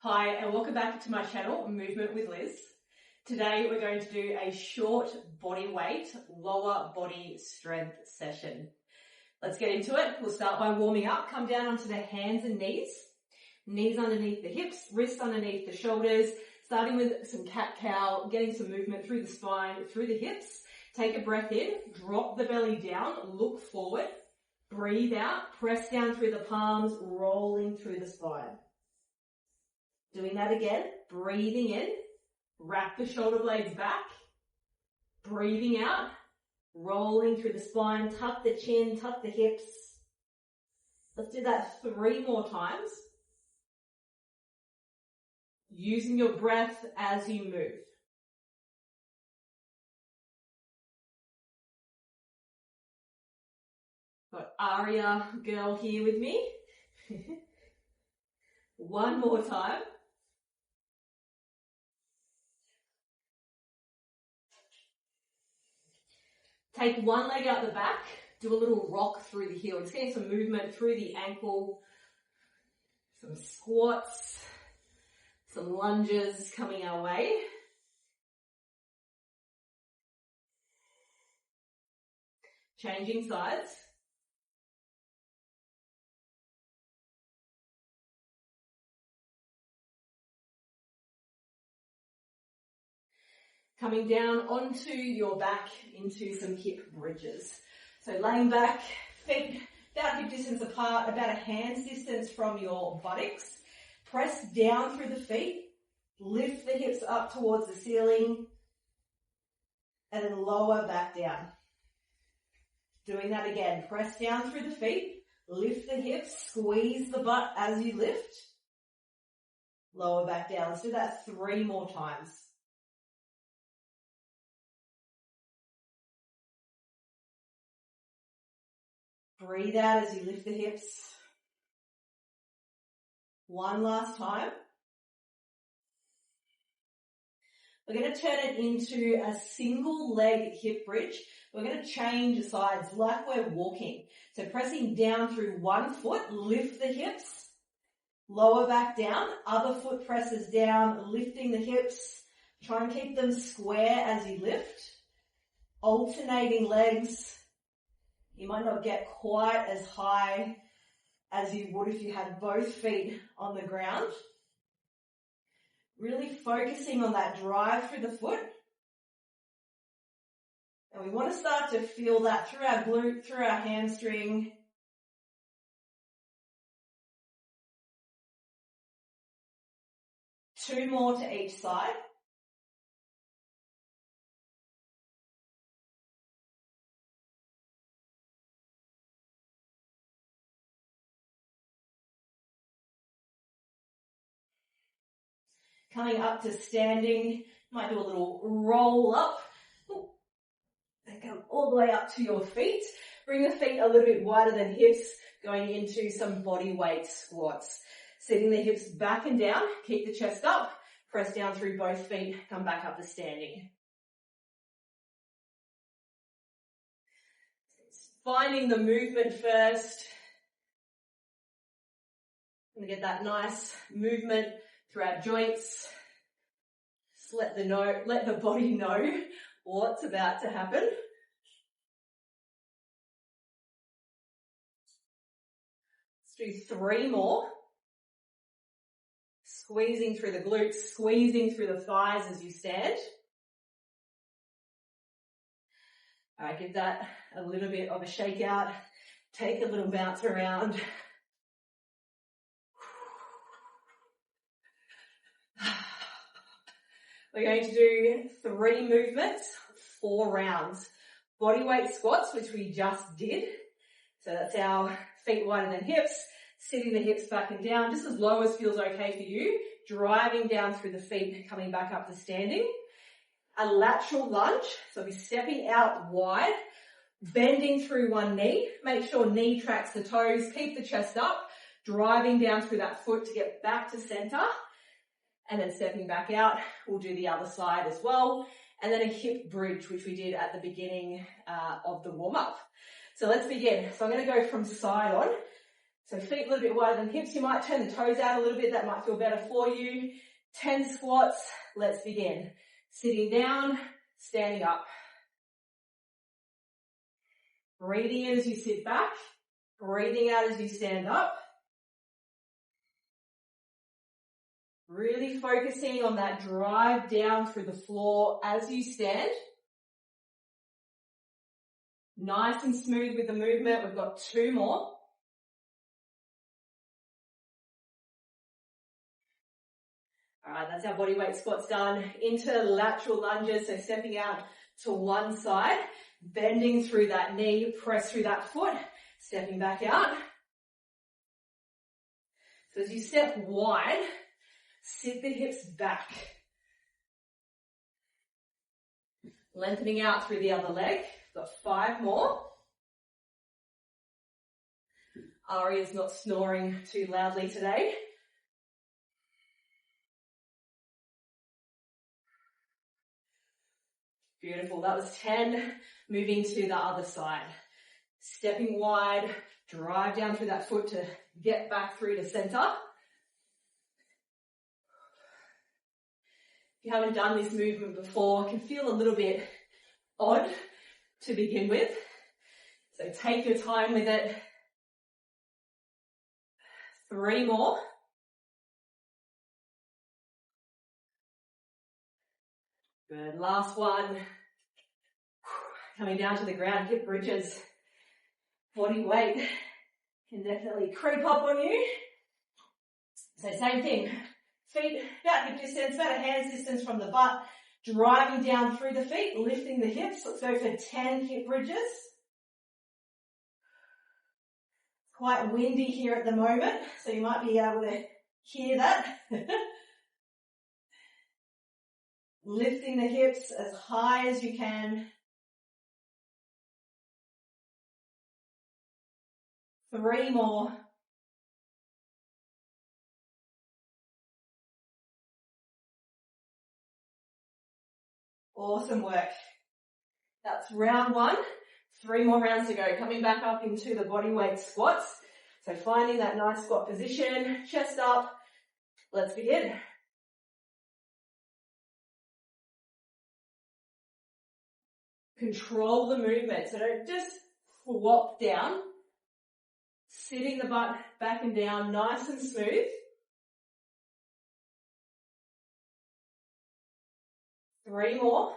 Hi and welcome back to my channel, Movement with Liz. Today we're going to do a short body weight, lower body strength session. Let's get into it. We'll start by warming up. Come down onto the hands and knees. Knees underneath the hips, wrists underneath the shoulders. Starting with some cat-cow, getting some movement through the spine, through the hips. Take a breath in, drop the belly down, look forward. Breathe out, press down through the palms, rolling through the spine. Doing that again, breathing in, wrap the shoulder blades back, breathing out, rolling through the spine, tuck the chin, tuck the hips. Let's do that 3 more times. Using your breath as you move. Got Aria girl here with me. 1 more time. Take one leg out the back, do a little rock through the heel. Just getting some movement through the ankle, some squats, some lunges coming our way. Changing sides. Coming down onto your back into some hip bridges. So laying back, feet about hip distance apart, about a hand's distance from your buttocks. Press down through the feet, lift the hips up towards the ceiling, and then lower back down. Doing that again, press down through the feet, lift the hips, squeeze the butt as you lift, lower back down. Let's do that 3 more times. Breathe out as you lift the hips. 1 last time. We're going to turn it into a single leg hip bridge. We're going to change sides like we're walking. So pressing down through one foot, lift the hips, lower back down. Other foot presses down, lifting the hips. Try and keep them square as you lift. Alternating legs. You might not get quite as high as you would if you had both feet on the ground. Really focusing on that drive through the foot. And we want to start to feel that through our glute, through our hamstring. Two more to each side. Coming up to standing, might do a little roll up. And come all the way up to your feet. Bring the feet a little bit wider than hips, going into some body weight squats. Sitting the hips back and down, keep the chest up, press down through both feet, come back up to standing. Finding the movement first. And get that nice movement through our joints. Just let the body know what's about to happen. Let's do 3 more. Squeezing through the glutes, squeezing through the thighs as you stand. All right, give that a little bit of a shake out. Take a little bounce around. We're going to do 3 movements, 4 rounds. Body weight squats, which we just did. So that's our feet wider than hips, sitting the hips back and down, just as low as feels okay for you. Driving down through the feet, coming back up to standing. A lateral lunge, so we'll be stepping out wide, bending through one knee. Make sure knee tracks the toes, keep the chest up, driving down through that foot to get back to center. And then stepping back out, we'll do the other side as well. And then a hip bridge, which we did at the beginning of the warm-up. So let's begin. So I'm going to go from side on. So feet a little bit wider than hips. You might turn the toes out a little bit. That might feel better for you. 10 squats. Let's begin. Sitting down, standing up. Breathing in as you sit back. Breathing out as you stand up. Really focusing on that drive down through the floor as you stand. Nice and smooth with the movement. We've got 2 more. Alright, that's our body weight squats done. Into lateral lunges, so stepping out to one side, bending through that knee, press through that foot, stepping back out. So as you step wide, sit the hips back. Lengthening out through the other leg. Got 5 more. Aria's not snoring too loudly today. Beautiful. That was 10. Moving to the other side. Stepping wide, drive down through that foot to get back through to center. If you haven't done this movement before, it can feel a little bit odd to begin with. So take your time with it. 3 more. Good. Last one. Coming down to the ground, hip bridges. Body weight can definitely creep up on you. So same thing. Feet about hip distance, about a hand's distance from the butt. Driving down through the feet, lifting the hips. Let's go for 10 hip bridges. It's quite windy here at the moment, so you might be able to hear that. Lifting the hips as high as you can. 3 more. Awesome work. That's round 1. 3 more rounds to go. Coming back up into the body weight squats. So finding that nice squat position, chest up. Let's begin. Control the movement. So don't just flop down. Sitting the butt back and down nice and smooth. 3 more.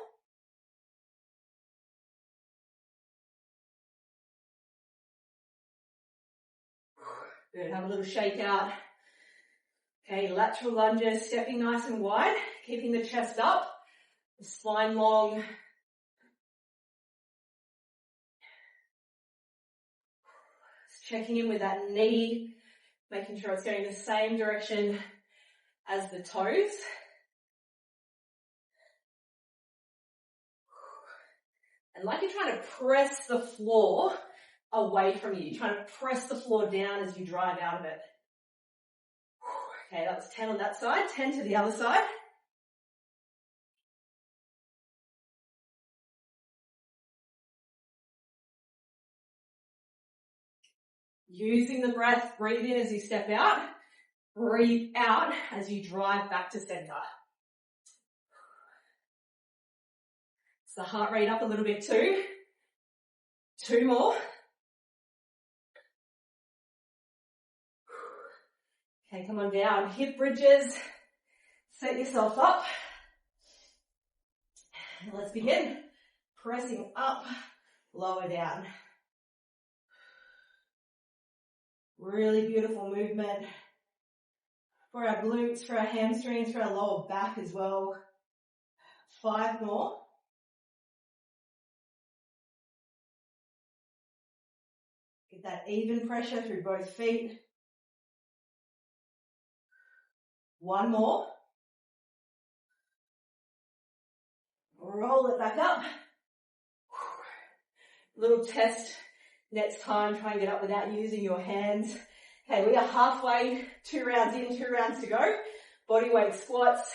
Good, have a little shake out. Okay, lateral lunges, stepping nice and wide, keeping the chest up, the spine long. Just checking in with that knee, making sure it's going the same direction as the toes. And like you're trying to press the floor away from you. You're trying to press the floor down as you drive out of it. Okay, that was 10 on that side, 10 to the other side. Using the breath, breathe in as you step out. Breathe out as you drive back to center. It's the heart rate up a little bit too. 2 more. Okay, come on down. Hip bridges. Set yourself up. And let's begin. Pressing up, lower down. Really beautiful movement for our glutes, for our hamstrings, for our lower back as well. 5 more. Get that even pressure through both feet. 1 more. Roll it back up. Little test next time. Try and get up without using your hands. Okay, we are halfway, 2 rounds in, 2 rounds to go. Body weight squats.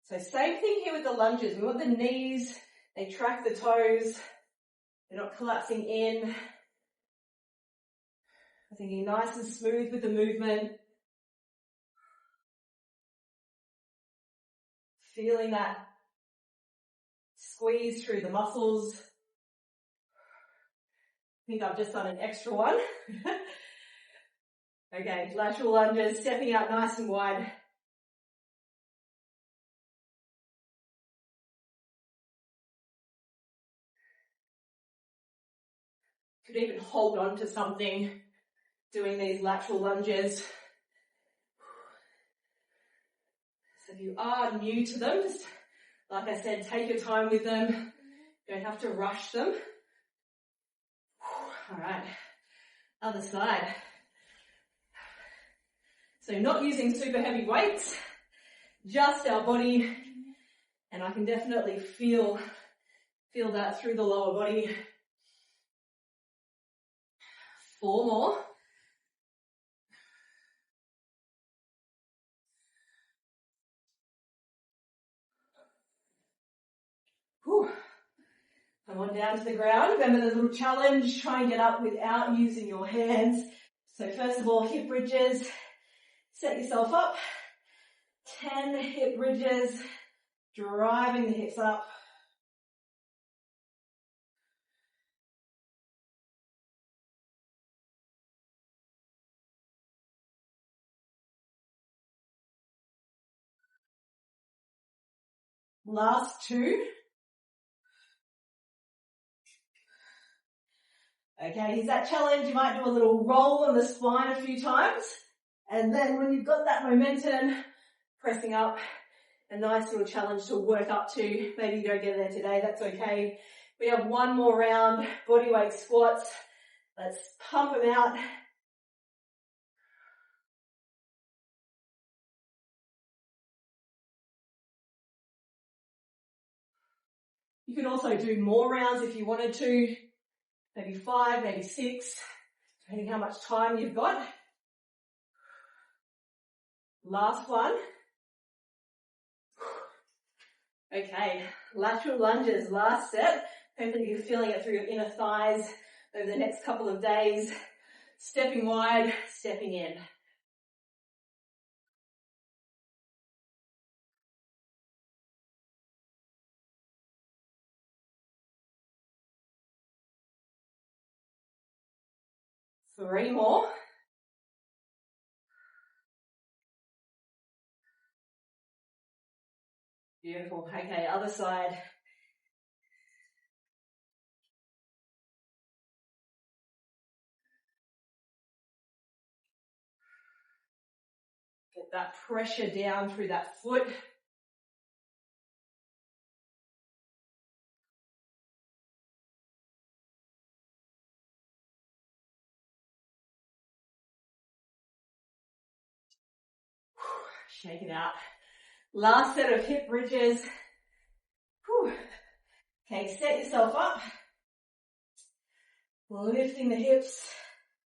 So same thing here with the lunges. We want the knees, they track the toes. They're not collapsing in. I think you're nice and smooth with the movement. Feeling that squeeze through the muscles. I think I've just done an extra one. Okay, lateral lunges, stepping out nice and wide. Could even hold on to something doing these lateral lunges. So if you are new to them, just like I said, take your time with them. You don't have to rush them. All right, other side. So not using super heavy weights, just our body, and I can definitely feel that through the lower body. 4 more. Whew. Come on down to the ground. Remember the little challenge, try and get up without using your hands. So first of all, hip bridges. Set yourself up. 10 hip bridges, driving the hips up. Last 2. Okay, here's that challenge. You might do a little roll on the spine a few times. And then when you've got that momentum, pressing up, a nice little challenge to work up to. Maybe you don't get there today, that's okay. We have 1 more round, bodyweight squats. Let's pump them out. You can also do more rounds if you wanted to. Maybe 5, maybe 6, depending how much time you've got. Last one. Okay, lateral lunges, last set. Hopefully you're feeling it through your inner thighs over the next couple of days. Stepping wide, stepping in. Three more. Beautiful. Okay, other side. Get that pressure down through that foot. Shake it out. Last set of hip bridges. Okay, set yourself up. Lifting the hips,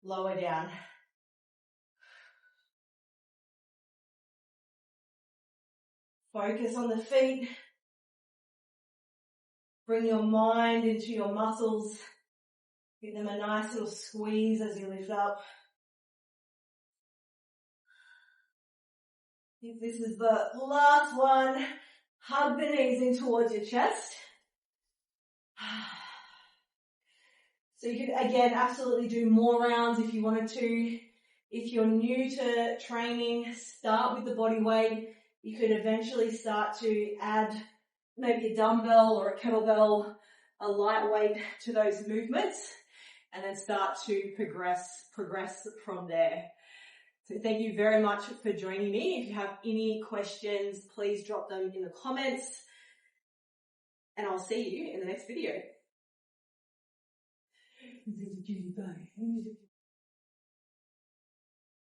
lower down. Focus on the feet. Bring your mind into your muscles. Give them a nice little squeeze as you lift up. If this is the last one, hug the knees in towards your chest. So you could, again, absolutely do more rounds if you wanted to. If you're new to training, start with the body weight. You could eventually start to add maybe a dumbbell or a kettlebell, a lightweight to those movements, and then start to progress from there. So thank you very much for joining me. If you have any questions, please drop them in the comments, and I'll see you in the next video.